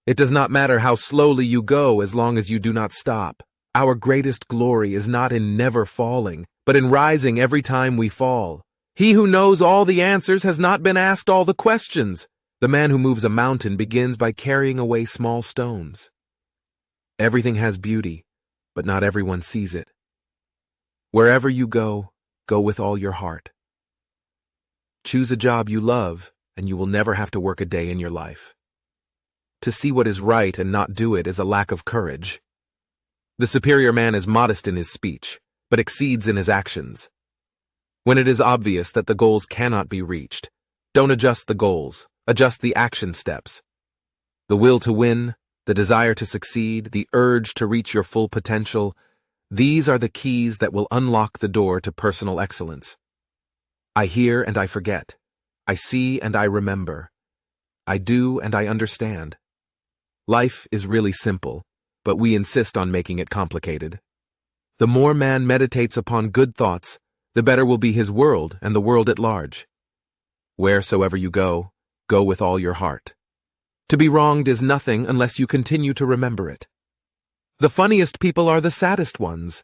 It does not matter how slowly you go as long as you do not stop. Our greatest glory is not in never falling, but in rising every time we fall. He who knows all the answers has not been asked all the questions. The man who moves a mountain begins by carrying away small stones. Everything has beauty, but not everyone sees it. Wherever you go, go with all your heart. Choose a job you love, and you will never have to work a day in your life. To see what is right and not do it is a lack of courage. The superior man is modest in his speech, but exceeds in his actions. When it is obvious that the goals cannot be reached, don't adjust the goals, adjust the action steps. The will to win, the desire to succeed, the urge to reach your full potential, these are the keys that will unlock the door to personal excellence. I hear and I forget. I see and I remember. I do and I understand. Life is really simple, but we insist on making it complicated. The more man meditates upon good thoughts, the better will be his world and the world at large. Wheresoever you go, go with all your heart. To be wronged is nothing unless you continue to remember it. The funniest people are the saddest ones.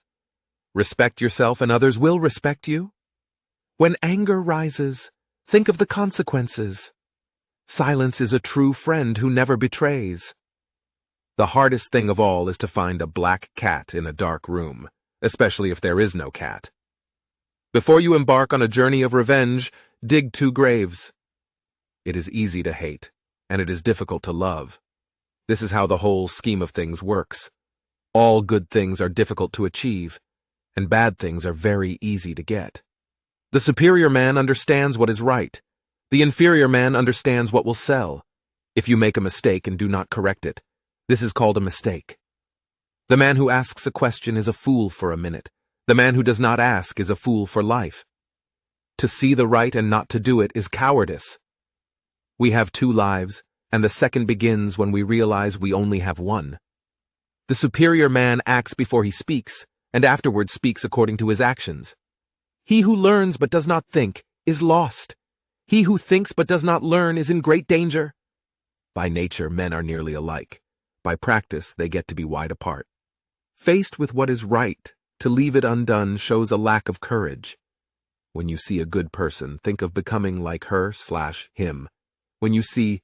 Respect yourself and others will respect you. When anger rises, think of the consequences. Silence is a true friend who never betrays. The hardest thing of all is to find a black cat in a dark room, especially if there is no cat. Before you embark on a journey of revenge, dig 2 graves. It is easy to hate, and it is difficult to love. This is how the whole scheme of things works. All good things are difficult to achieve, and bad things are very easy to get. The superior man understands what is right. The inferior man understands what will sell. If you make a mistake and do not correct it, this is called a mistake. The man who asks a question is a fool for a minute. The man who does not ask is a fool for life. To see the right and not to do it is cowardice. We have 2 lives, and the second begins when we realize we only have one. The superior man acts before he speaks, and afterwards speaks according to his actions. He who learns but does not think is lost. He who thinks but does not learn is in great danger. By nature, men are nearly alike. By practice, they get to be wide apart. Faced with what is right, to leave it undone shows a lack of courage. When you see a good person, think of becoming like her/him. When you see